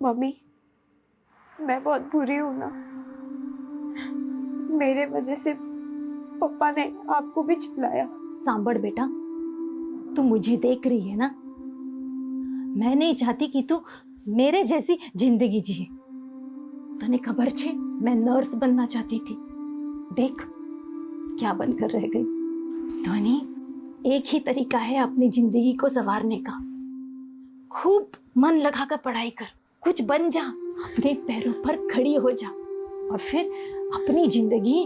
Mummy, मैं बहुत बुरी हूं ना। मेरे वजह से पापा ने आपको भी चिल्लाया। सांभड़ बेटा, तू मुझे देख रही है ना। मैं नहीं चाहती कि तू मेरे जैसी जिंदगी जिए। तने खबर छे, मैं नर्स बनना चाहती थी। देख क्या बनकर रह गई। ध्वनि, एक ही तरीका है अपनी जिंदगी को संवारने का। खूब मन लगाकर पढ़ाई कर, कुछ बन जा, अपने पैरों पर खड़ी हो जा और फिर अपनी जिंदगी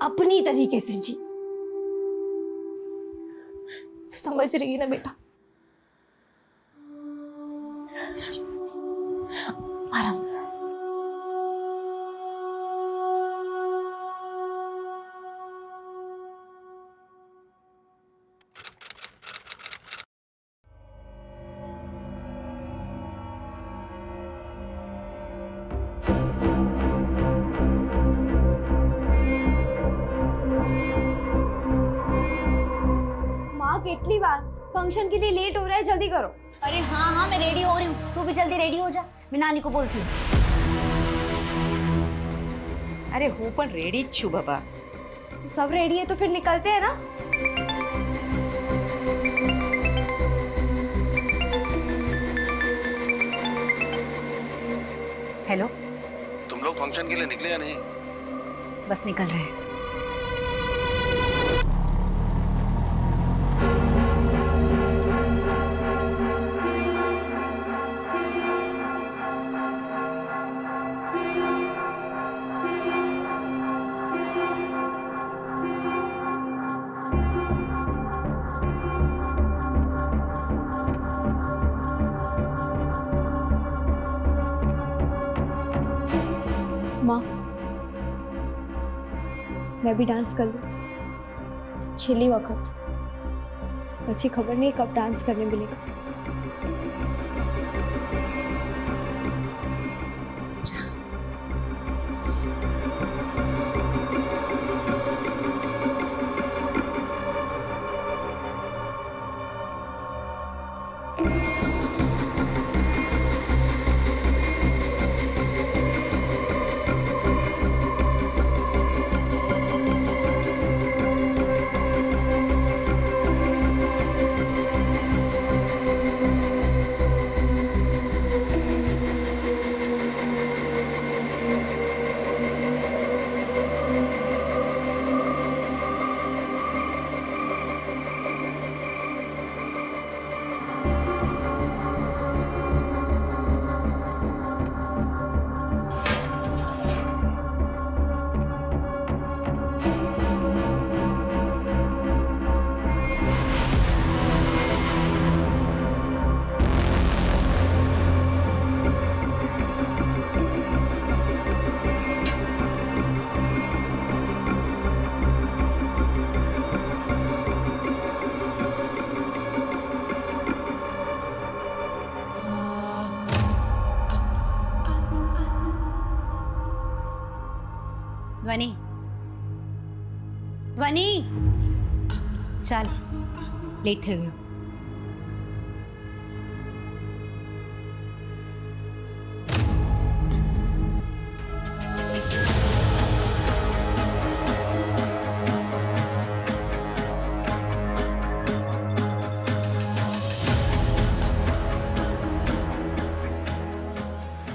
अपनी तरीके से जी। समझ रही है ना बेटा? आराम से। माँ, कितनी बार? फंक्शन के लिए लेट हो रहा है, जल्दी करो। अरे हाँ हाँ, मैं रेडी हो रही हूँ, तू भी जल्दी रेडी हो जा। मैं नानी को बोलती हूँ। अरे हूँ पण रेडी ज छू बाबा। सब रेडी है तो फिर निकलते हैं ना। हेलो, तुम लोग फंक्शन के लिए निकले या नहीं? बस निकल रहे हैं। माँ, मैं भी डांस कर लूं। छेली वक्त अच्छी खबर नहीं कब डांस करने मिलेगा। ध्वनि, ध्वनि, चल, लेट થઈ ગયો।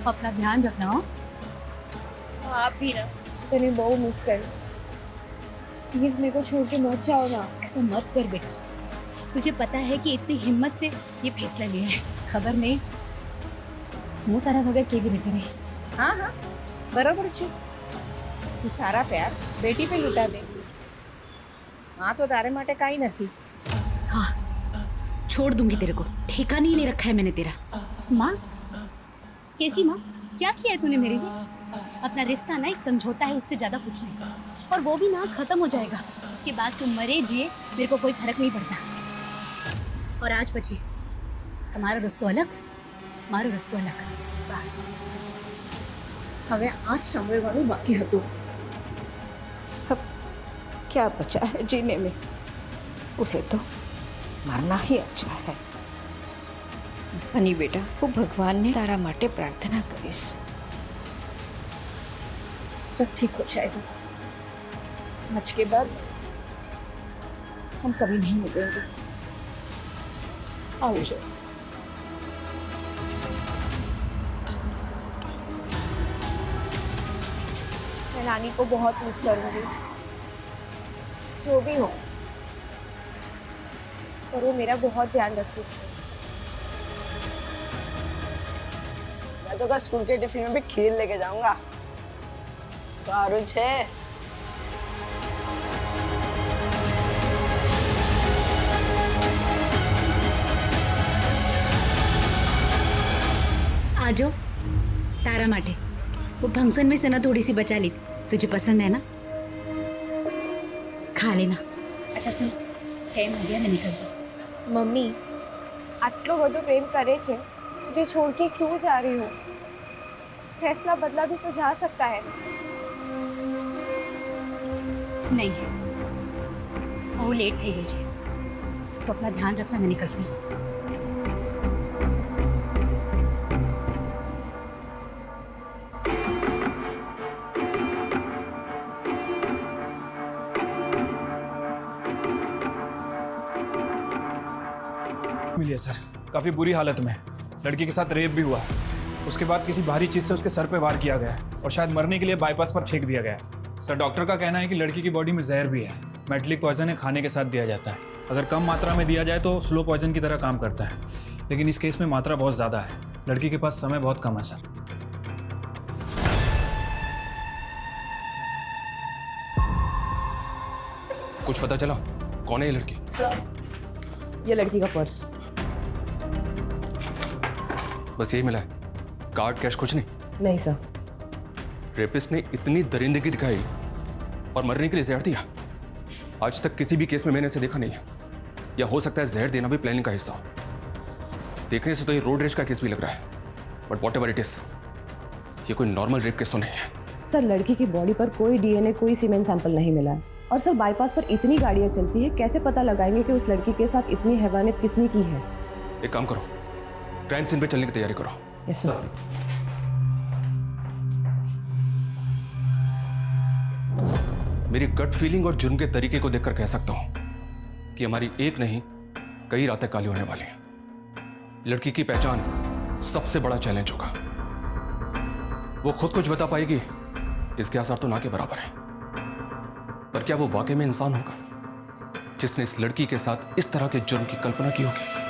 अपना ध्यान रखना हो। आप भी ना, तने बहुत मिस करीस। प्लीज मेरे को छोड़ के मत जाओ ना। ऐसा मत कर बेटा, तुझे पता है कि इतनी हिम्मत से ये फैसला लिया है। खबर नहीं, હું તારા વગર કેવી રીતે રહીશ? हाँ हाँ, बराबर छे। तू सारा प्यार बेटी पे लुटा दे। हाँ तो तारे माटे काई नहीं। हाँ, छोड़ दूंगी तेरे को। ठिकाना ही नहीं रखा है मैंने तेरा। माँ, कैसी माँ? क्या किया है तूने मेरे लिए? अपना रिश्ता ना एक समझौता है, उससे ज्यादा कुछ नहीं। और वो भी ना आज खत्म हो जाएगा। उसके बाद तुम मरे जिए मेरे को कोई फर्क नहीं पड़ता। और आज बची તમારો રસ્તો અલગ, મારો રસ્તો અલગ। બસ હવે आज સાંભળવાનું બાકી હતું। अब क्या बचा है जीने में? उसे तो मरना ही अच्छा है। અને બેટા હું ભગવાનને તારા માટે પ્રાર્થના કરીશ. सब ठीक हो जाएगा. आज के बाद हम कभी नहीं मिलेंगे. आवજો. मैं नानी को बहुत मिस करूंगी, जो भी हो, पर वो मेरा बहुत ध्यान रखती थी. मैं तो कल स्कूल के टिफिन में भी खीर लेके जाऊंगा. सारू छे. आ जाओ तारा माटे वो फंक्शन में से ना थोड़ी सी बचा ली थी, तुझे पसंद है ना, खा लेना. अच्छा सुन, टाइम हो गया, मैं निकलती हूँ. मम्मी આટલો બધો પ્રેમ કરે છે, मुझे छोड़ के क्यों जा रही हो? फैसला बदला भी तो जा सकता है. नहीं, वो लेट થઈ ગઈ છે, तो अपना ध्यान रखना, मैं निकलती हूँ. मिली है सर, काफ़ी बुरी हालत में. लड़की के साथ रेप भी हुआ है. उसके बाद किसी भारी चीज़ से उसके सर पे वार किया गया है और शायद मरने के लिए बाईपास पर फेंक दिया गया है. सर डॉक्टर का कहना है कि लड़की की बॉडी में जहर भी है. मेटलिक पॉइजन है, खाने के साथ दिया जाता है. अगर कम मात्रा में दिया जाए तो स्लो पॉइजन की तरह काम करता है, लेकिन इस केस में मात्रा बहुत ज़्यादा है. लड़की के पास समय बहुत कम है सर. कुछ पता चला कौन है ये लड़की? सर ये लड़की का पर्स. बस यही मिला है, कार्ड कैश कुछ नहीं? नहीं सर. रेपिस्ट ने इतनी दरिंदगी दिखाई और मरने के लिए जहर दिया. आज तक किसी भी केस में मैंने इसे देखा नहीं है. या हो सकता है जहर देना भी प्लानिंग का हिस्सा हो. देखने से तो ये रोड रेज का केस भी लग रहा है, but what ever it is, ये कोई नॉर्मल रेप केस तो नहीं है. सर लड़की की बॉडी पर कोई डीएनए कोई सीमेंट सैंपल नहीं मिला है. और सर बाईपास पर इतनी गाड़ियां चलती है, कैसे पता लगाएंगे कि उस लड़की के साथ इतनी हैवानियत किसने की है? एक काम करो, क्राइम सीन पे चलने की तैयारी करो. Yes sir. मेरी गट फीलिंग और जुर्म के तरीके को देखकर कह सकता हूं कि हमारी एक नहीं कई रातें काली होने वाली हैं. लड़की की पहचान सबसे बड़ा चैलेंज होगा. वो खुद कुछ बता पाएगी इसके आसार तो ना के बराबर है. पर क्या वो वाकई में इंसान होगा जिसने इस लड़की के साथ इस तरह के जुर्म की कल्पना की होगी?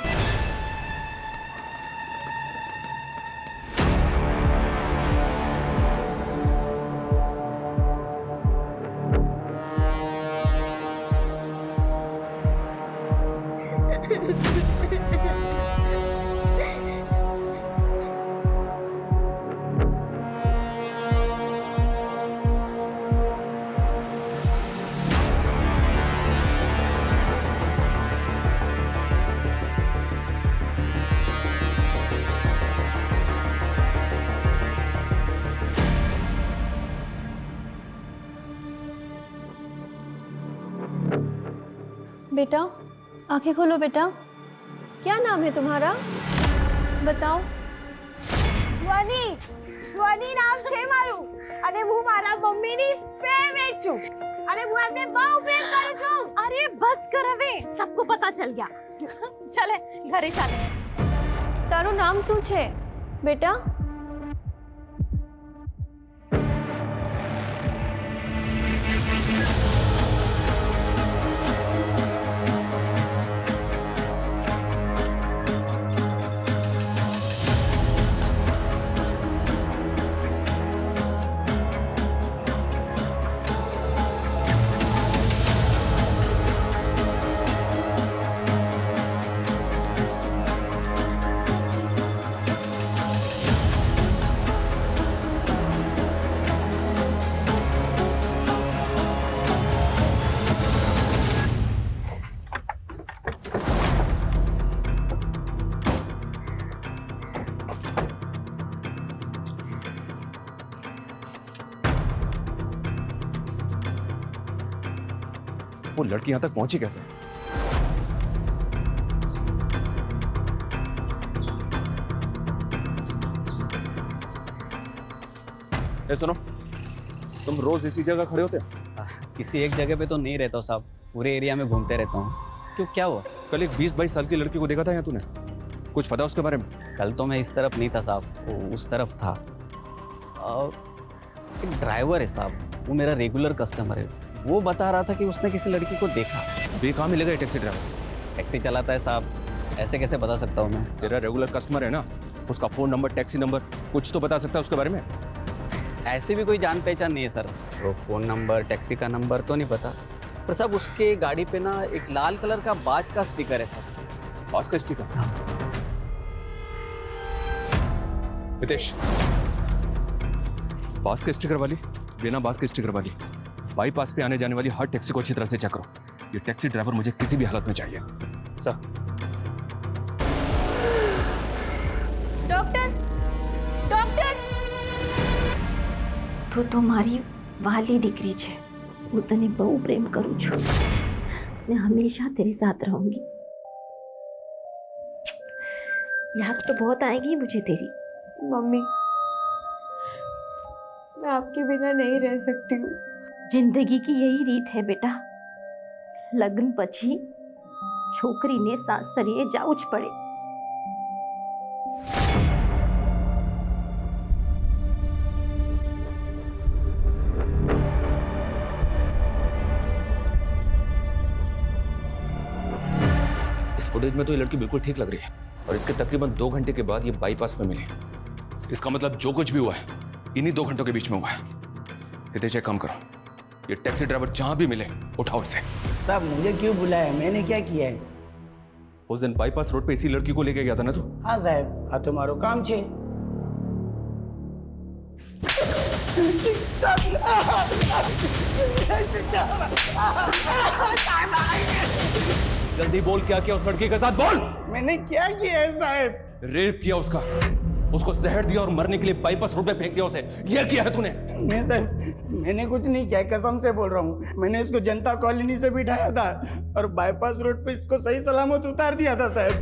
बेटा आंखें खोलो बेटा. क्या नाम है तुम्हारा? बताओ. ધ્વનિ. ધ્વનિ નામ છે મારું, અને હું મારા મમ્મીની ફેવરેટ છું, અને હું એમને બહુ પ્રેમ કરું છું. अरे बस कर હવે, सबको पता चल गया. चले घरे चाले. તારું નામ શું છે બેટા? वो लड़की यहां तक पहुंची कैसे? ए सुनो, तुम रोज इसी जगह खड़े होते हो? किसी एक जगह पे तो नहीं रहता हूँ साहब, पूरे एरिया में घूमते रहता हूँ। क्यों, क्या हुआ? कल एक 20-22 साल की लड़की को देखा था यहाँ तूने, कुछ पता उसके बारे में? कल तो मैं इस तरफ नहीं था साहब, वो उस तरफ था। एक ड्राइवर है साहब, वो मेरा रेगुलर कस्टमर है, वो बता रहा था कि उसने किसी लड़की को देखा। अभी कहाँ मिलेगा ये टैक्सी ड्राइवर? टैक्सी चलाता है साहब, ऐसे कैसे बता सकता हूँ मैं? तेरा रेगुलर कस्टमर है ना, उसका फोन नंबर, टैक्सी नंबर कुछ तो बता सकता है उसके बारे में? ऐसी भी कोई जान पहचान नहीं है सर, वो फ़ोन नंबर, टैक्सी का नंबर तो नहीं पता, पर साहब उसके गाड़ी पे ना एक लाल कलर का बाज का स्टिकर है सर। बास का स्टिकर? हितेश, बास के स्टिकर वाली, बिना बास के स्टिकर वाली, बाईपास पे आने जाने वाली हर टैक्सी को अच्छी तरह से चेक करो। ये टैक्सी ड्राइवर मुझे किसी भी हालत में चाहिए। सर। डॉक्टर, डॉक्टर, તો મારી વાલી દીકરી છે, હું તને બહુ પ્રેમ કરું છું ને હંમેશા તેરી સાથ રહूंगी। याद तो बहुत आएगी मुझे तेरी। मम्मी, मैं आपके बिना नहीं रह सकती हूँ। जिंदगी की यही रीत है बेटा, લગ્ન પછી છોકરીને સાસરીએ જાવું જ પડે। इस फुटेज में तो ये लड़की बिल्कुल ठीक लग रही है और इसके तकरीबन 2 घंटे के बाद ये बाईपास में मिली। इसका मतलब जो कुछ भी हुआ है इन्हीं 2 घंटों के बीच में हुआ है। हितेश एक काम करो, ये टैक्सी ड्राइवर जहां भी मिले उठाओ इसे। साहब मुझे क्यों बुलाया, मैंने क्या किया है? उस दिन बाईपास रोड पे इसी लड़की को लेके गया था ना तू? हाँ साहब, आ तो मारो काम छे। जल्दी बोल, क्या किया उस लड़की के साथ, बोल। मैंने क्या किया है साहब? रेप किया उसका, उसको जहर दिया और मरने के लिए बाईपास रोड पे फेंक दिया उसे, ये किया है तूने? नहीं साहब, मैंने कुछ नहीं किया, कसम से बोल रहा हूँ। मैंने इसको जनता कॉलोनी से बिठाया था और बाईपास रोड पे इसको सही सलामत उतार दिया था साहब।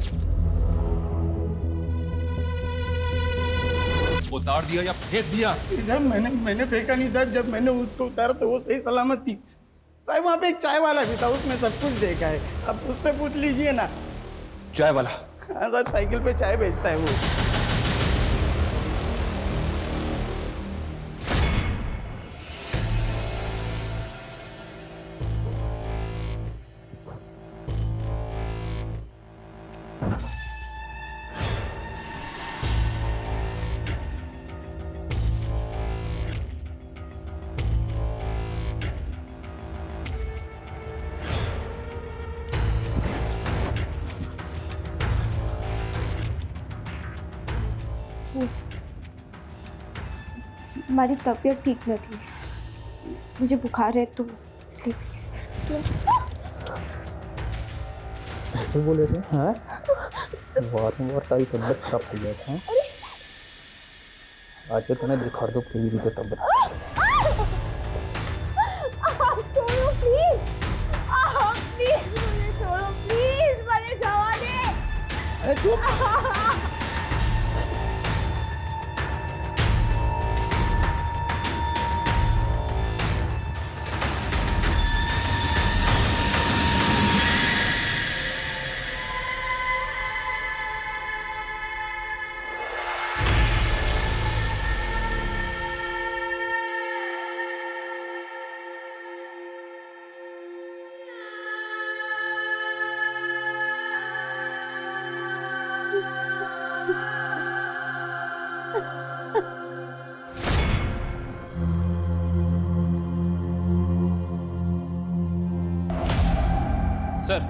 उतार दिया या फेंक दिया? साहब मैंने फेंका नहीं साहब, जब मैंने उसको उतारा तो वो सही सलामत थी साहब। वहाँ पे एक चाय वाला भी था, उसने सब कुछ देखा है, अब उससे पूछ लीजिए ना। चाय वाला? हाँ साहब, साइकिल पे चाय बेचता है वो। हमारी तबीयत ठीक नहीं, मुझे बुखार है, तो इसलिए प्लीज। तो बोले थे हाँ, वारंवार तारी तबियत खराब થઈ જાય છે। આજે તને દેખાડ દો કેવી રીતે તબિયત। छोड़ो प्लीज, प्लीज मुझे छोड़ो प्लीज, मुझे जवा दे। अरे चुप। सर,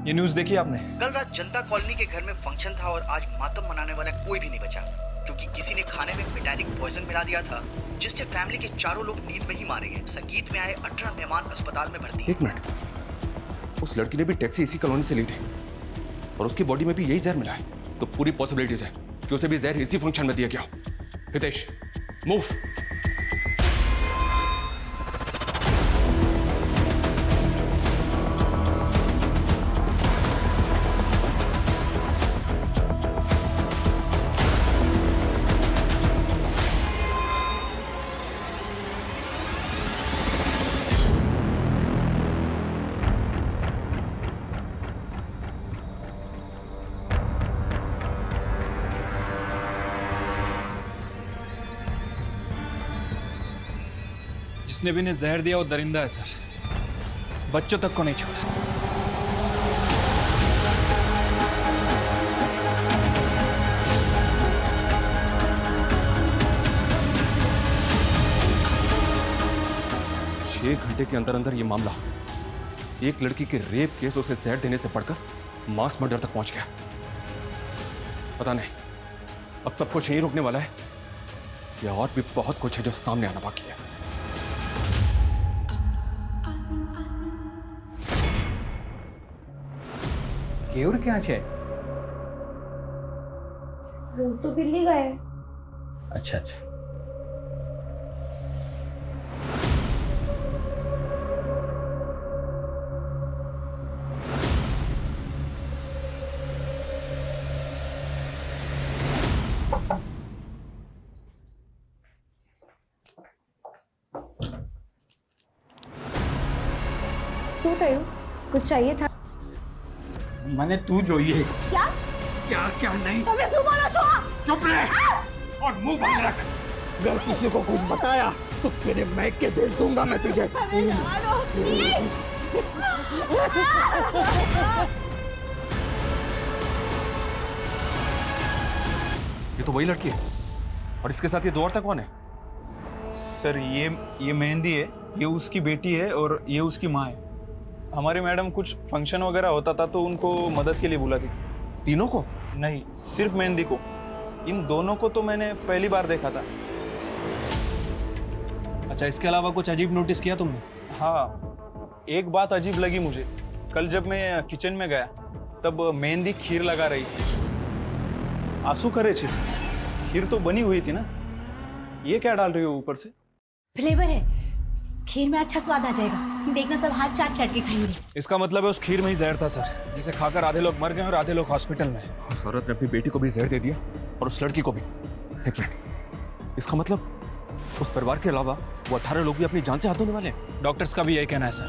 ये न्यूज़ देखी आपने? कल रात जनता कॉलोनी के घर में फंक्शन था और आज मातम मनाने वाला कोई भी नहीं बचा, क्योंकि किसी ने खाने में मेटालिक पॉइजन मिला दिया था, जिससे फैमिली के चारों लोग नींद में ही मारे गए। संगीत में आए 18 मेहमान अस्पताल में भर्ती। एक मिनट, उस लड़की ने भी टैक्सी इसी कॉलोनी से ली थी और उसकी बॉडी में भी यही जहर मिला है, तो पूरी पॉसिबिलिटीज है कि उसे भी जहर इसी फंक्शन में दिया गया। हितेश, मूव। जिसने भी इन्हें जहर दिया वो दरिंदा है सर, बच्चों तक को नहीं छोड़ा। घंटे के अंदर अंदर ये मामला एक लड़की के रेप केस उसे जहर देने से बढ़कर मास मर्डर तक पहुंच गया। पता नहीं अब सब कुछ यहीं रुकने वाला है या और भी बहुत कुछ है जो सामने आना बाकी है। केवल क्या है? वो तो दिल्ली गए। अच्छा अच्छा। શું થયું? कुछ चाहिए था? मैंने तू જોઈએ। क्या? क्या क्या नहीं? તમે શું બોલો છો? चुप रह और मुंह बंद रख। अगर किसी को कुछ बताया तो तेरे मैके भेज दूंगा मैं तुझे। अरे यार, ये तो वही लड़की है और इसके साथ ये दो औरतें कौन है? सर ये मेहंदी है, ये उसकी बेटी है और ये उसकी माँ है। हमारी मैडम कुछ फंक्शन वगैरह होता था तो उनको मदद के लिए बुलाती थी। तीनों को? नहीं, सिर्फ मेहंदी को। इन दोनों को तो मैंने पहली बार देखा था। अच्छा, इसके अलावा कुछ अजीब नोटिस किया तुमने? हाँ, एक बात अजीब लगी मुझे। कल जब मैं किचन में गया तब मेहंदी खीर लगा रही थी। आंसू करे छे, खीर तो बनी हुई थी ना, ये क्या डाल रही हो ऊपर से? फ्लेवर है, खीर में अच्छा स्वाद आ जाएगा। देखना सब हाथ चाट चाट के खाएंगे। इसका मतलब है उस खीर में ही जहर था सर, जिसे खाकर आधे लोग मर गए और आधे लोग हॉस्पिटल में। उस औरत ने अपनी बेटी को भी जहर दे दिया और उस लड़की को भी। एक मिनट, इसका मतलब उस परिवार के अलावा वो 18 लोग भी अपनी जान से हाथ धोने वाले हैं। डॉक्टर्स का भी यही कहना है सर।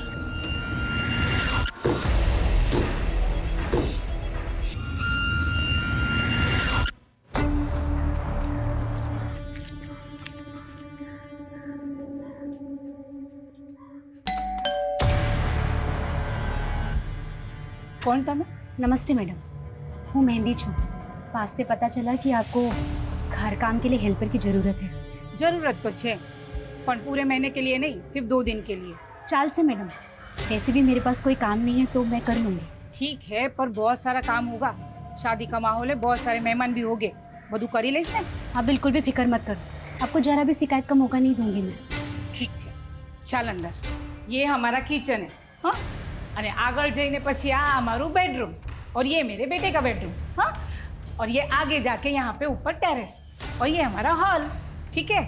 કોણ તમે? नमस्ते मैडम, हूँ मेहंदी छू। पास से पता चला कि आपको घर काम के लिए हेल्पर की जरूरत है। જરૂરત તો છે પણ પૂરે મહિને के लिए नहीं, सिर्फ 2 दिन के लिए। चाल से मैडम, वैसे भी मेरे पास कोई काम नहीं है तो मैं कर लूँगी। ठीक है, पर बहुत सारा काम होगा। शादी का माहौल है, बहुत सारे मेहमान भी होंगे। બધું કરી લઈશ ને? आप बिल्कुल भी फिक्र मत करो, आपको जरा भी शिकायत का मौका नहीं दूंगी मैं। ठीक છે, ચાલ અંદર। ये हमारा किचन है, हाँ, અને આગળ જઈને પછી આ અમારું बेडरूम और ये मेरे बेटे का बेडरूम, हाँ, और ये आगे जाके यहाँ पे ऊपर टेरेस और ये हमारा हॉल। ठीक है,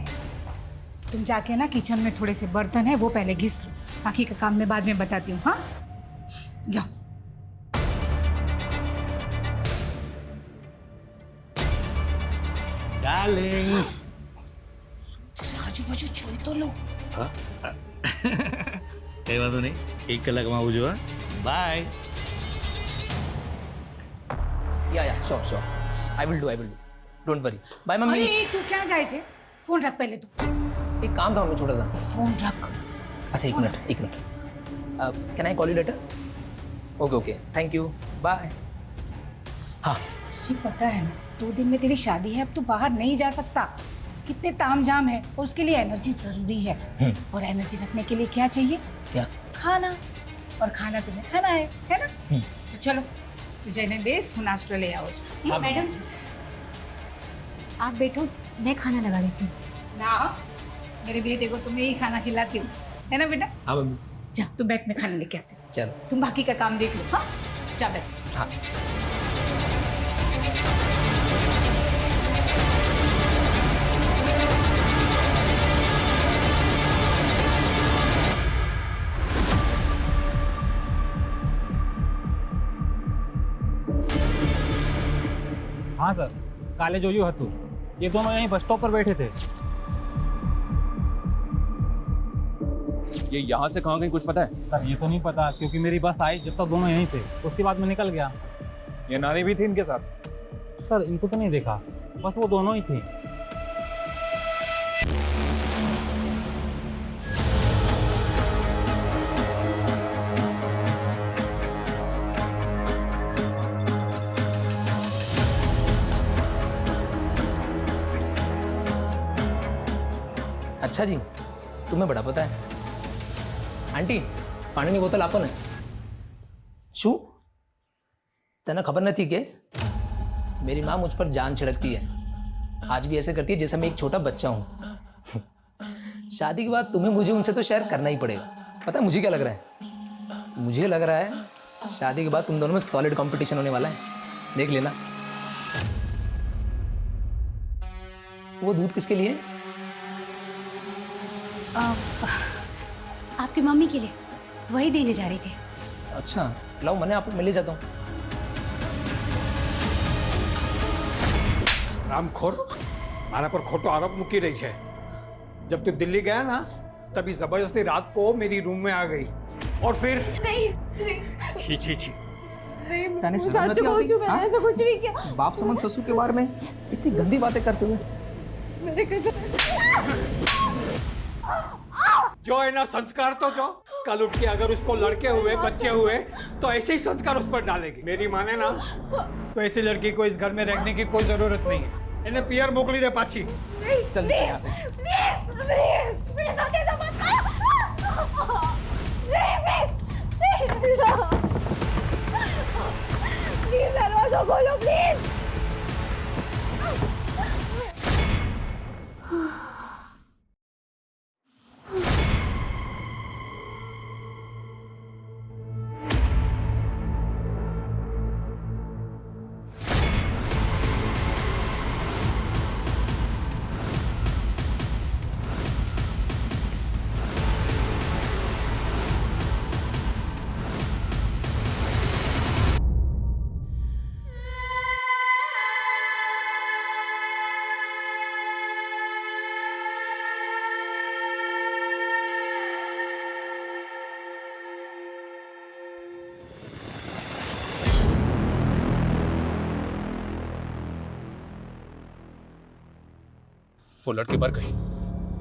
तुम जाके ना किचन में थोड़े से बर्तन है वो पहले घिस लो, बाकी का काम मैं बाद में बताती हूँ। हाँ, जाओ। डार्लिंग, आजू बाजू જોઈ તો લો। કઈ વાંધો નહીં, 1 કલાકમાં આવું જો। Bye. Yeah sure I will do don't worry. Bye mummy. अरे तू क्या जाए छे? फोन रख पहले तू। एक काम था छोटा सा। फोन रख। अच्छा एक minute can I call you later? Okay thank you bye. हाँ तुझे पता है ना 2 दिन में तेरी शादी है, अब तू बाहर नहीं जा सकता। कितने तामझाम है और उसके लिए एनर्जी जरूरी है। और एनर्जी रखने के लिए क्या चाहिए? क्या? खाना। और खाना तुम्हें खाना है ना? तो चलो तुझे ने बेस हूँ नाश्ता ले आओ। मैडम आप बैठो, मैं खाना लगा देती हूँ। ना, मेरे बेटे को तो मैं ही खाना खिलाती हूँ, है ना बेटा? हाँ मम्मी। जा तू बैठ, में खाना लेके आती हूँ। चलो तुम बाकी का काम देख लो। हाँ, जा बैठ। हाँ। हाँ सर, काले जोયું હતું, ये दोनों यहीं बस स्टॉप पर बैठे थे। ये यहाँ से कहाँ गई कुछ पता है? सर ये तो नहीं पता, क्योंकि मेरी बस आई जब तक दोनों यहीं थे, उसके बाद मैं निकल गया। ये नानी भी थी इनके साथ? सर इनको तो नहीं देखा, बस वो दोनों ही थे। अच्छा जी, तुम्हें बड़ा पता है। आंटी, पानी ની બોતલ આપો ને। શું તને खबर नहीं कि मेरी माँ मुझ पर जान छिड़कती है, आज भी ऐसे करती है जैसे मैं एक छोटा बच्चा हूँ। शादी के बाद तुम्हें मुझे उनसे तो शेयर करना ही पड़ेगा। पता है मुझे क्या लग रहा है? मुझे लग रहा है शादी के बाद तुम दोनों में सॉलिड कंपटीशन होने वाला है, देख लेना। वो दूध किसके लिए? आपकी मम्मी के लिए, वही देने जा रही थी। अच्छा लाओ, मैंने आपको मिल ही जाता हूँ। रामखोर मारा पर खोटो आरोप मुकी रही है। जब तू दिल्ली गया ना, तभी जबरदस्ती रात को मेरी रूम में आ गई और फिर नहीं छी छी छी। मैं सच बोल चुकी, मैंने ऐसा कुछ नहीं किया। बाप समझ ससुर के बारे में इतनी गंदी बातें करते हुए मेरे जो है ना संस्कार, तो जो कल उठ के अगर उसको लड़के हुए बच्चे हुए तो ऐसे ही संस्कार उस पर डालेगी। मेरी माने ना तो ऐसी लड़की को इस घर में रहने की कोई जरूरत नहीं है। इन्हें पियर मोकली दे पाछी। चल निकल यहाँ से। प्लीज साथ ऐसा मत करो। प्लीज दरवाजा खोलो प्लीज। वो लड़की मर गई,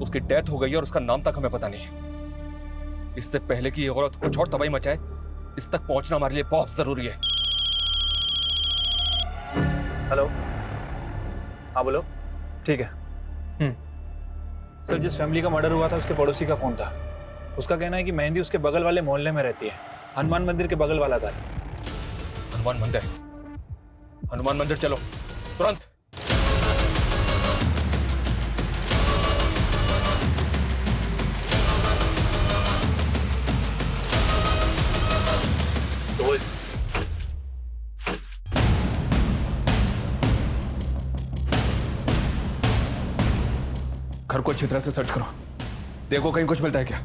उसकी डेथ हो गई और उसका नाम तक हमें पता नहीं है। इससे पहले कि ये औरत कुछ और तबाही मचाए, इस तक पहुंचना हमारे लिए बहुत जरूरी है। हेलो, हाँ बोलो। ठीक है। सर, जिस फैमिली का मर्डर हुआ था उसके पड़ोसी का फोन था। उसका कहना है कि मेहंदी उसके बगल वाले मोहल्ले में रहती है, हनुमान मंदिर के बगल वाला घर। हनुमान मंदिर? हनुमान मंदिर चलो तुरंत। घर को अच्छी तरह से सर्च करो, देखो कहीं कुछ मिलता है क्या।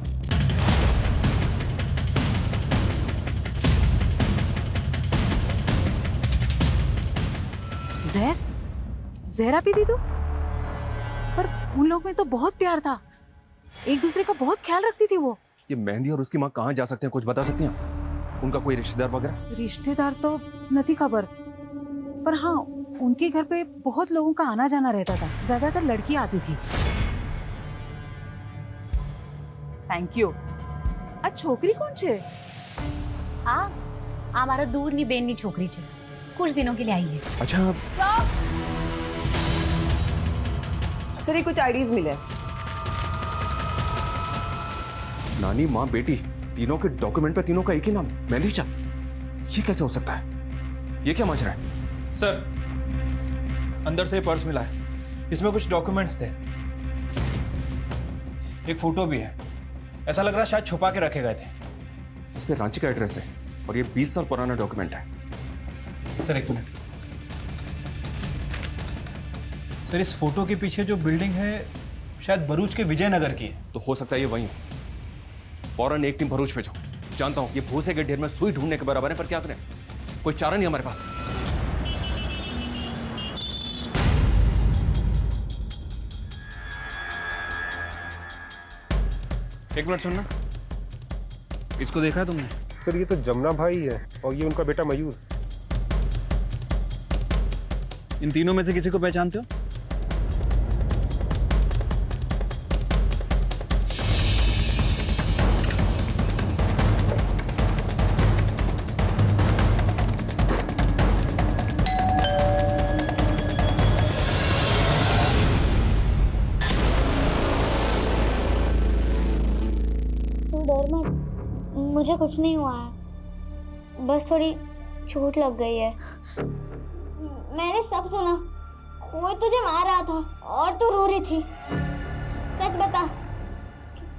जहरा पी थी तू? पर उन लोग में तो बहुत प्यार था, एक दूसरे का बहुत ख्याल रखती थी वो। ये मेहंदी और उसकी माँ कहाँ जा सकते हैं, कुछ बता सकती हैं? उनका कोई रिश्तेदार वगैरह? रिश्तेदार तो नहीं खबर, पर हाँ उनके घर पे बहुत लोगों का आना जाना रहता था, ज्यादातर लड़की आती थी। Thank you. आ छोकरी कौन छे? हमारा दूर नी बेन नी छोकरी छे, कुछ दिनों के लिए आई है। अच्छा सर, ये कुछ आईडीज मिले। नानी माँ बेटी तीनों के डॉक्यूमेंट पे तीनों का एक ही नाम, मेहंदी चा। ये कैसे हो सकता है? ये क्या माजरा है? सर, अंदर से पर्स मिला है, इसमें कुछ डॉक्यूमेंट्स थे, एक फोटो भी है। ऐसा लग रहा है शायद छुपा के रखे गए थे। इस पे रांची का एड्रेस है और ये 20 साल पुराना डॉक्यूमेंट है। सर एक मिनट। सर, इस फोटो के पीछे जो बिल्डिंग है शायद भरूच के विजयनगर की है। तो हो सकता है ये वही हो। फौरन एक टीम भरूच भेजो। जानता हूँ ये भूसे के ढेर में सुई ढूंढने के बराबर है, पर क्या करें, कोई चारा नहीं हमारे पास। एक मिनट सुनना, इसको देखा है तुमने? सर, ये तो जमुना भाई है और ये उनका बेटा मयूर। इन तीनों में से किसी को पहचानते हो? मुझे कुछ नहीं हुआ है, बस थोड़ी चोट लग गई है। मैंने सब सुना, कोई तुझे मार रहा था और तू रो रही थी। सच बता,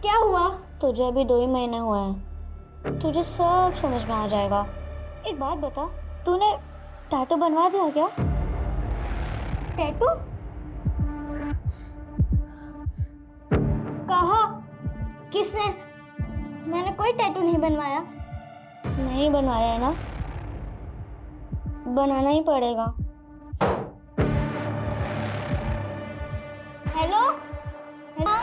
क्या हुआ? तुझे अभी 2 ही महीने हुए हैं, तुझे सब समझ में आ जाएगा। एक बात बता, तूने टैटू बनवा दिया क्या? टैटू? कहा? किसने? मैंने कोई टैटू नहीं बनवाया। नहीं बनवाया है ना? बनाना ही पड़ेगा। हेलो? हेलो?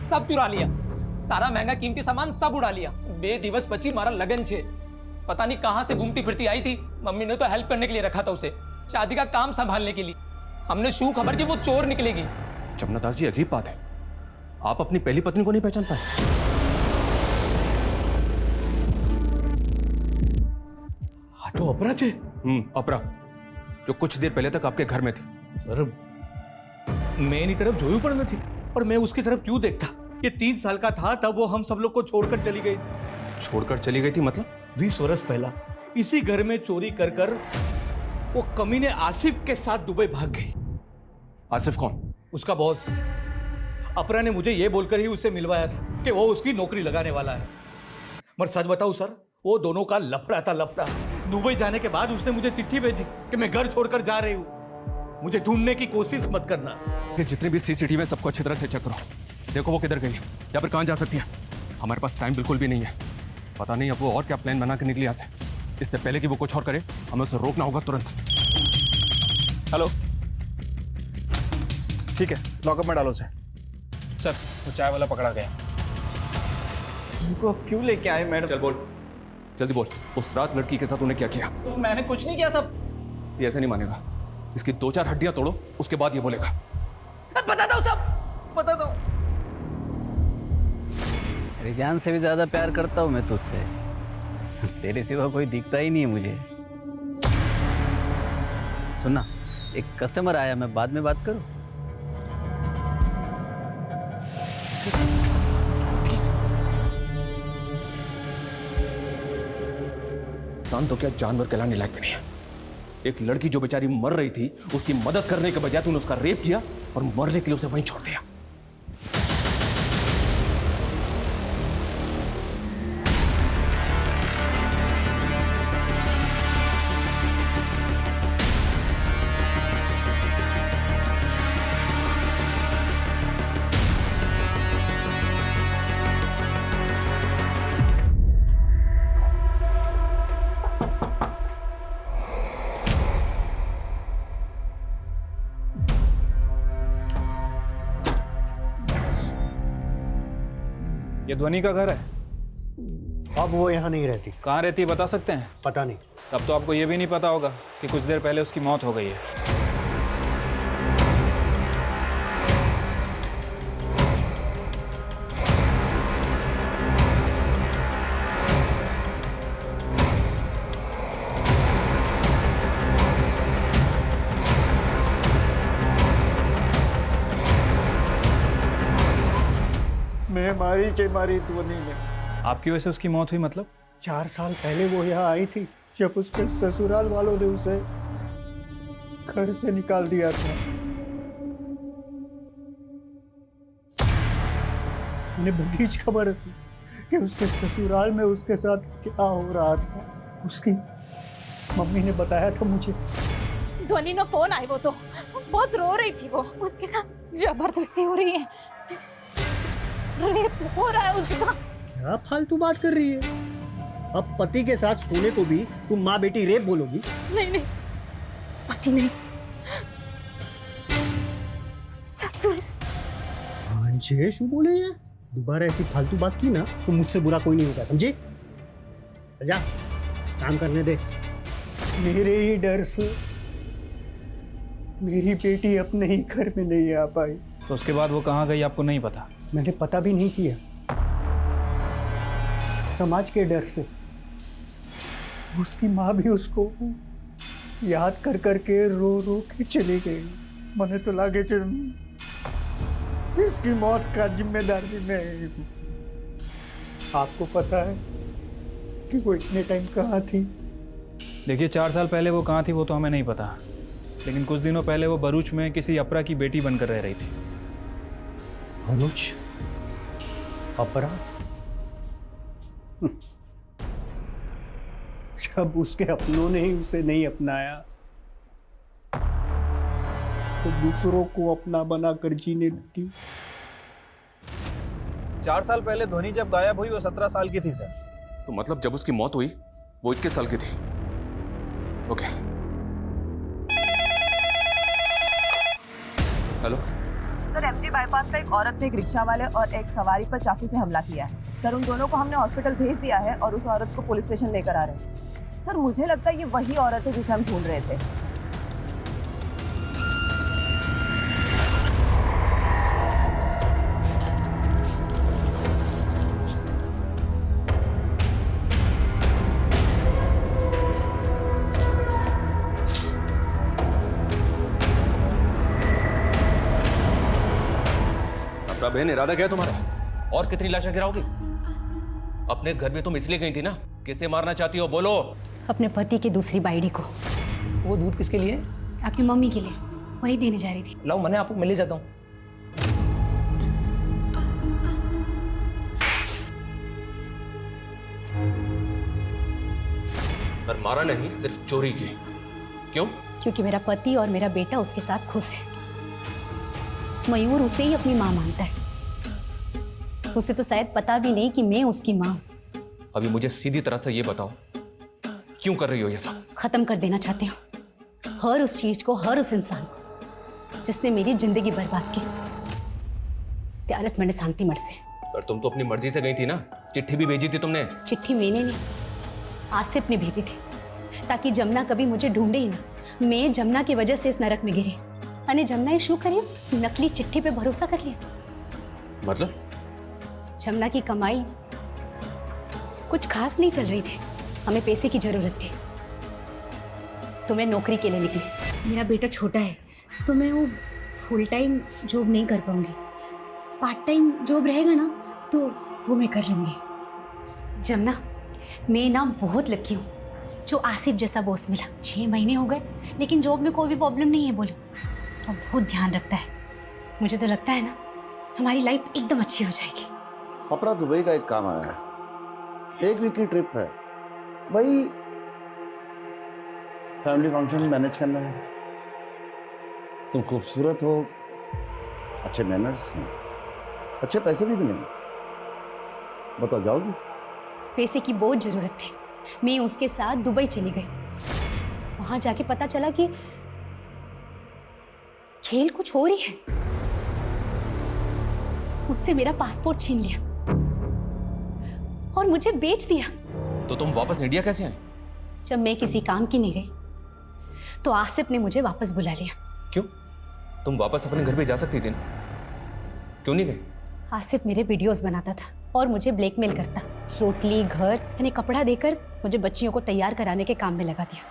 सब चुरा लिया, सारा महंगा कीमती सामान सब उड़ा लिया। बेदिवस बची मारा लगन छे। पता नहीं कहां से घूमती फिरती आई थी। मम्मी ने तो हेल्प करने के लिए रखा था उसे, शादी का काम संभालने के लिए। हमने शू खबर की वो चोर निकलेगी। जमुना दास जी, अजीब बात है, आप अपनी पहली पत्नी को नहीं पहचान पाए? हाँ तो अपरा छे। अपरा, जो कुछ देर पहले तक आपके घर में थी। सर, मैं एनी तरफ जोયું પણ નથી, और मैं उसकी तरफ क्यों देखता? ये 3 साल का था तब वो हम सब लोग को छोड़कर चली गई। छोड़कर चली गई थी मतलब? 20 वर्ष पहला इसी घर में चोरी कर कर वो कमीने आसिफ के साथ दुबई भाग गई। आसिफ कौन? उसका बॉस। अपरा ने मुझे ये बोलकर ही उससे मिलवाया था कि वो उसकी नौकरी लगाने वाला है। मगर सच बताऊं सर, वो दोनों का लफड़ा था, लफड़ा। दुबई जाने के बाद उसने मुझे चिट्ठी भेजी कि मैं घर छोड़कर जा रही हूँ, मुझे ढूंढने की कोशिश मत करना। कि जितने भी सीसीटीवी सबको अच्छी तरह से चेक करो, देखो वो किधर गई है या फिर कहाँ जा सकती है। हमारे पास टाइम बिल्कुल भी नहीं है। पता नहीं अब वो और क्या प्लान बना के निकली यहाँ से। इससे पहले कि वो कुछ और करे, हमें उसे रोकना होगा तुरंत। हेलो, ठीक है, लॉकअप में डालो उसे। सर, वो चाय वाला पकड़ा गया। उनको क्यों लेके आए मैडम? चल बोल, जल्दी बोल, उस रात लड़की के साथ उन्हें क्या किया? तो मैंने कुछ नहीं किया सब। ये ऐसे नहीं मानेगा, इसकी 2-4 हड्डियां तोड़ो, उसके बाद ये बोलेगा। बता दो सब, बता दो। मेरी जान से भी ज्यादा प्यार करता हूँ मैं तुझसे। तेरे सिवा कोई दिखता ही नहीं है मुझे। सुनना, एक कस्टमर आया, मैं बाद में बात करूं? इंसान तो क्या जानवर कहलाने लायक भी नहीं है। एक लड़की जो बेचारी मर रही थी, उसकी मदद करने के बजाय तूने उसका रेप किया और मरने के लिए उसे वहीं छोड़ दिया। ये ध्वनि का घर है? अब वो यहाँ नहीं रहती। कहाँ रहती है बता सकते हैं? पता नहीं। तब तो आपको ये भी नहीं पता होगा कि कुछ देर पहले उसकी मौत हो गई है। मैं मारी ध्वनि ने। आपकी वजह से उसकी मौत हुई मतलब? 4 साल पहले वो यहाँ आई थी, जब उसके ससुराल वालों ने उसे घर से निकाल दिया था। मुझे बड़ी खबर थी कि उसके ससुराल में उसके साथ क्या हो रहा था। उसकी मम्मी ने बताया था मुझे। ध्वनि ने फोन आई, वो तो बहुत रो रही थी। वो उसके साथ जबरदस्ती हो रही है, रेप हो रहा है उसका। क्या फालतू बात कर रही है? अब पति के साथ सोने को भी तुम माँ बेटी रेप बोलोगी? नहीं नहीं, पति नहीं, ससुर। हाँ शू बोले ये? दोबारा ऐसी फालतू बात की ना तो मुझसे बुरा कोई नहीं होगा, समझे? जा काम करने दे। मेरे ही डर से मेरी बेटी अपने ही घर में नहीं आ पाई। तो उसके बाद वो कहाँ गई आपको नहीं पता? मैंने पता भी नहीं किया, समाज के डर से। उसकी माँ भी उसको याद कर करके रो रो के चली गई। मैंने तो लागे इसकी मौत का जिम्मेदार भी मैं ही हूँ। आपको पता है कि वो इतने टाइम कहाँ थी? देखिए 4 साल पहले वो कहाँ थी वो तो हमें नहीं पता, लेकिन कुछ दिनों पहले वो भरूच में किसी अपरा की बेटी बनकर रह रही थी। भरूच? अपरा? जब उसके अपनों ने ही उसे नहीं अपनाया तो दूसरों को अपना बनाकर जीने लगी। 4 साल पहले धोनी जब गायब हुई वो 17 साल की थी सर। तो मतलब जब उसकी मौत हुई वो 21 साल की थी। Okay. Hello sir, MG bypass पे एक औरत ने एक रिक्शा वाले और एक सवारी पर चाकू से हमला किया है। सर, उन दोनों को हमने हॉस्पिटल भेज दिया है और उस औरत को पुलिस स्टेशन लेकर आ रहे हैं। सर, मुझे लगता है ये वही औरत है जिसे हम ढूंढ रहे थे। बहन, इरादा क्या है तुम्हारा? और कितनी लाशें गिराओगी? अपने घर में तुम इसलिए गई थी ना? किसे मारना चाहती हो बोलो? अपने पति की दूसरी बाइडी को। वो दूध किसके लिए? आपकी मम्मी के लिए, वही देने जा रही थी। लाओ, मैंने आपको मिल ही जाता हूँ। पर मारा नहीं, सिर्फ चोरी की। क्यों? क्योंकि मेरा पति और मेरा बेटा उसके साथ खुश है। मयूर उसे ही अपनी माँ मानता है। उसे तो शायद पता भी नहीं कि मैं उसकी माँ हूं। अभी मुझे सीधी तरह से ये बताओ, क्यों कर रही हो ये सब? खत्म कर देना चाहती हूँ हर उस चीज को, हर उस इंसान को जिसने मेरी जिंदगी बर्बाद की। त्यारस मैंने शांति मठ से। पर तुम तो अपनी मर्जी से गई थी ना? चिट्ठी भी भेजी थी तुमने। चिट्ठी मैंने नहीं, आसिफ ने भेजी थी, ताकि जमुना कभी मुझे ढूंढे ही ना। मैं जमुना की वजह से इस नरक में गिरी। अने जमुना ये शू करियो? नकली चिट्ठी पे भरोसा कर लिया। मतलब? जमुना की कमाई कुछ खास नहीं चल रही थी, हमें पैसे की जरूरत थी, तो मैं नौकरी के लिए निकली। मेरा बेटा छोटा है तो मैं वो फुल टाइम जॉब नहीं कर पाऊंगी। पार्ट टाइम जॉब रहेगा ना तो वो मैं कर लूंगी। जमुना, मैं ना बहुत लकी हूँ जो आसिफ जैसा बॉस मिला। 6 महीने हो गए लेकिन जॉब में कोई भी प्रॉब्लम नहीं है बोलो, और बहुत ध्यान रखता है। मुझे तो लगता है ना हमारी लाइफ एकदम अच्छी हो जाएगी। अपरा दुबई का एक काम आया है, 1 वीक की ट्रिप है, वही फैमिली फंक्शन मैनेज करना है। तुम खूबसूरत हो, अच्छे मैनर्स हैं, अच्छे पैसे भी मिलेंगे, बताओ जाओगी? पैसे की बहुत जरूरत थी। मैं उसके साथ दुबई चली गई। वहां जाके पता चला कि खेल कुछ हो रही है। मुझसे मेरा पासपोर्ट छीन लिया और मुझे बेच दिया। तो तुम वापस इंडिया कैसे आए? जब मैं किसी काम की नहीं रही तो आसिफ ने मुझे वापस बुला लिया। क्यों? तुम वापस अपने घर पे जा सकती थी ना, क्यों नहीं गई? आसिफ मेरे वीडियोस बनाता था और मुझे ब्लैकमेल करता। रोटली, घर यानी कपड़ा देकर मुझे बच्चियों को तैयार कराने के काम में लगा दिया।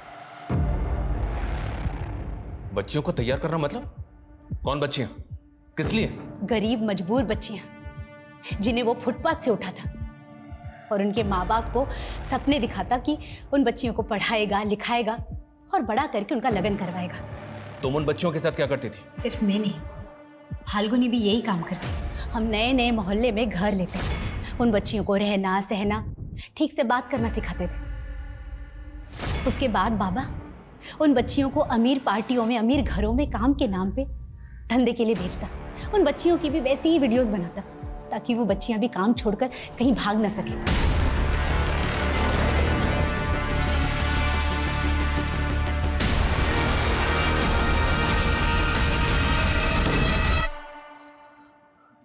बच्चियों को तैयार करना मतलब? कौन बच्चियां? किस लिए? गरीब मजबूर बच्चियां जिन्हें वो फुटपाथ से उठा था, और उनके माँ बाप को सपने दिखाता कि उन बच्चियों को पढ़ाएगा, लिखाएगा और बड़ा करके उनका लगन करवाएगा। तुम उन बच्चियों के साथ क्या करती थी? सिर्फ मैं नहीं, फाल्गुनी भी यही काम करती। हम नए नए मोहल्ले में घर लेते, उन बच्चियों को रहना सहना, ठीक से बात करना सिखाते थे। उसके बाद बाबा उन बच्चियों को अमीर पार्टियों में, अमीर घरों में काम के नाम पे धंधे के लिए भेजता। उन बच्चियों की भी वैसे ही वीडियोस बनाता ताकि वो बच्चियां भी काम छोड़कर कहीं भाग न सके।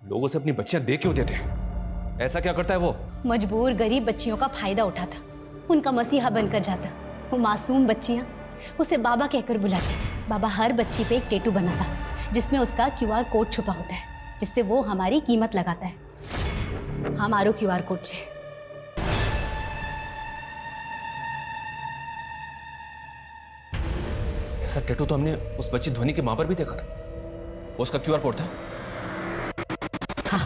लोगों से अपनी बच्चियां दे क्यों देते हैं? ऐसा क्या करता है वो? मजबूर गरीब बच्चियों का फायदा उठाता, उनका मसीहा बनकर जाता। वो मासूम बच्चियां उसे बाबा कहकर बुलाती। बाबा हर बच्ची पे एक टैटू बनाता, जिसमें उसका क्यूआर कोड छुपा होता है, जिससे वो हमारी कीमत लगाता है। हमारो क्यूआर कोड छे। ऐसा टैटू तो हमने उस बच्ची ध्वनि के मां पर भी देखा था। वो उसका क्यूआर कोड था। हाँ।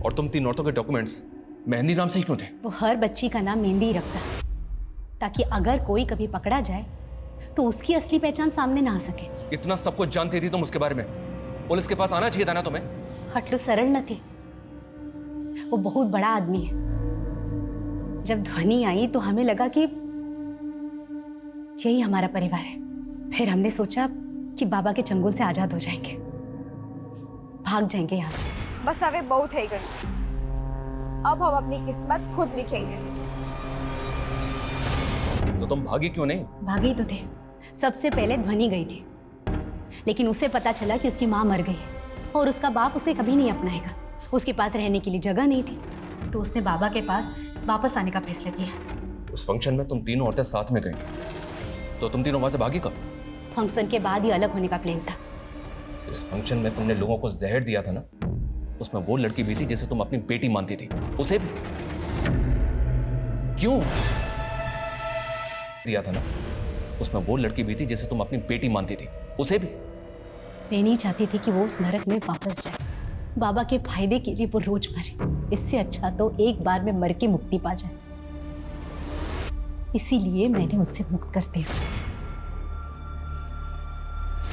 और तुम 3 औरतों के डॉक्यूमेंट्स मेहंदी नाम से ही क्यों थे? वो हर बच्ची का नाम मेहंदी ही रखता, ताकि अगर कोई कभी पकड़ा जाए तो उसकी असली पहचान सामने ना आ सके। इतना सब कुछ जानती थी तुम उसके बारे में, पुलिस के पास आना चाहिए था ना तुम्हें। हटलो सरल न थी, वो बहुत बड़ा आदमी है। जब ध्वनि आई तो हमें लगा कि यही हमारा परिवार है। फिर हमने सोचा कि बाबा के चंगुल से आजाद हो जाएंगे, भाग जाएंगे यहाँ से। बस હવે બહુ થઈ ગયું, अब हम अपनी किस्मत खुद लिखेंगे। तो तुम भागी क्यों नहीं? भागी तो थे। सबसे पहले ध्वनि गई थी, लेकिन उसे पता चला कि उसकी माँ मर गई है और उसका बाप उसे कभी नहीं अपनाएगा। उसके पास रहने के लिए जगह नहीं थी, तो उसने बाबा के पास वापस आने का फैसला किया। उस फंक्शन में तुम तीनों औरतें साथ में गई, तो तुम तीनों वहां से भागी कब? फंक्शन के बाद ही अलग होने का प्लान था। इस फंक्शन में तुमने लोगों को जहर दिया था ना, उसमें वो लड़की भी थी जिसे तुम अपनी बेटी मानती थी, उसे भी क्यों दिया था ना? उसमें वो लड़की भी थी जिसे तुम अपनी बेटी मानती थी, उसे भी। मैं नहीं चाहती थी कि वो उस नरक में वापस जाए। बाबा के फायदे के लिए वो रोज मरे, इससे अच्छा तो एक बार में मर के मुक्ति पा जाए। इसीलिए मैंने उससे मुक्त कर दिया।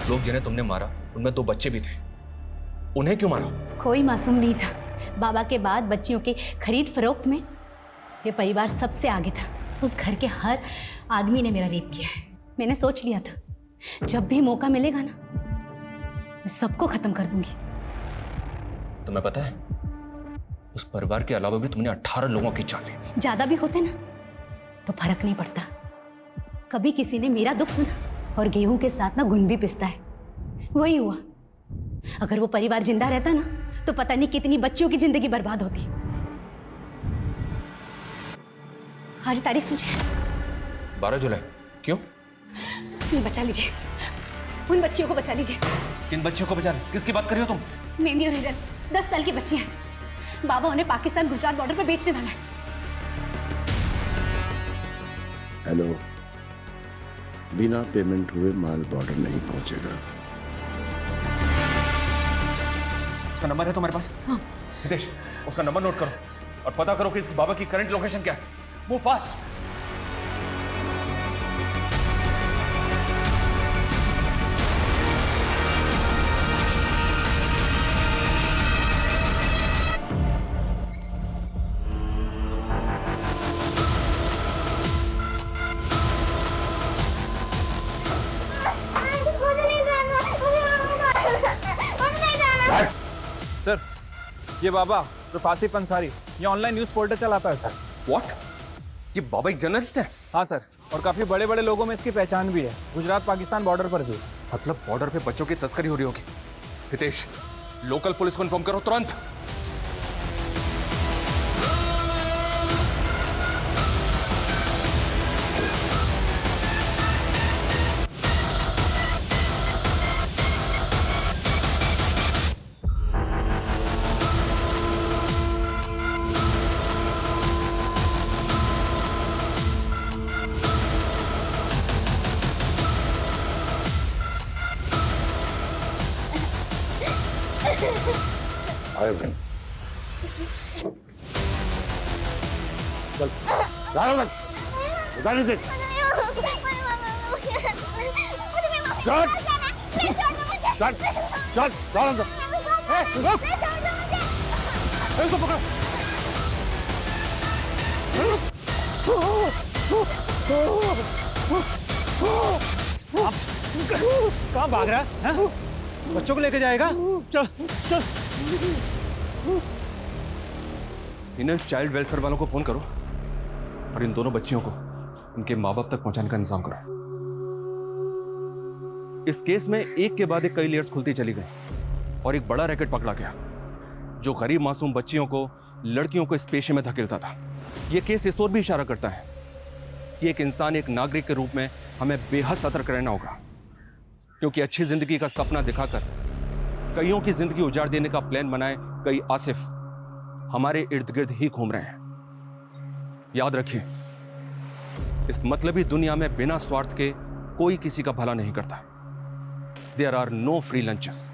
लोग जिन्हें तुमने मारा उनमें 2 बच्चे भी थे, उन्हें क्यों मारा? कोई मासूम नहीं था। बाबा के बाद बच्चियों के खरीद फरोख्त में ये परिवार सबसे आगे था। उस घर के हर आदमी ने मेरा रेप किया है। मैंने सोच लिया था, जब भी मौका मिलेगा ना, मैं सबको खत्म कर दूंगी। तुम्हें पता है, उस परिवार के अलावा भी तुमने 18 लोगों की जान ली। ज्यादा भी होते ना तो फर्क नहीं पड़ता। कभी किसी ने मेरा दुख सुना, और गेहूं के साथ ना घुन भी पिसता है, वही हुआ। अगर वो परिवार जिंदा रहता ना, तो पता नहीं कितनी बच्चियों की जिंदगी बर्बाद होती। आज तारीख सोचे 12 जुलाई। क्यों? बचा लीजिए, उन बच्चियों को बचा लीजिए। किन बच्चियों को बचा? किसकी बात कर रही हो तुम? मेहंदी और हिरन 10 साल की बच्ची है। बाबा उन्हें पाकिस्तान गुजरात बॉर्डर पर बेचने वाला है। हेलो, बिना पेमेंट हुए माल बॉर्डर नहीं पहुंचेगा। उसका नंबर है तुम्हारे पास? हाँ। हितेश, उसका नंबर नोट करो और पता करो कि इस बाबा की करंट लोकेशन क्या है। Move fast. सर, ये बाबा आसिफ अंसारी, ये ऑनलाइन न्यूज पोर्टल चलाता है सर। व्हाट? ये बाबा एक जर्नलिस्ट है? हाँ सर, और काफी बड़े बड़े लोगों में इसकी पहचान भी है, गुजरात पाकिस्तान बॉर्डर पर भी। मतलब बॉर्डर पे बच्चों की तस्करी हो रही होगी। हितेश, लोकल पुलिस को इन्फॉर्म करो तुरंत। आए भाई, चल उतार से। शॉट शॉट शॉट डाल अंदर। रुक, इसको पकड़। कहाँ भाग रहा है? बच्चों को लेके जाएगा? चल चल। इन्हें चाइल्ड वेलफेयर वालों को फोन करो और इन दोनों बच्चियों को इनके माँ बाप तक पहुंचाने का इंतजाम करो। इस केस में एक के बाद एक कई लेयर्स खुलती चली गई और एक बड़ा रैकेट पकड़ा गया जो गरीब मासूम बच्चियों को, लड़कियों को इस पेशे में धकेलता था। यह केस इस ओर भी इशारा करता है कि एक इंसान, एक नागरिक के रूप में हमें बेहद सतर्क रहना होगा। क्योंकि अच्छी जिंदगी का सपना दिखाकर कईयों की जिंदगी उजाड़ देने का प्लान बनाए कई आसिफ हमारे इर्द गिर्द ही घूम रहे हैं। याद रखिए, इस मतलबी दुनिया में बिना स्वार्थ के कोई किसी का भला नहीं करता। There are no free lunches.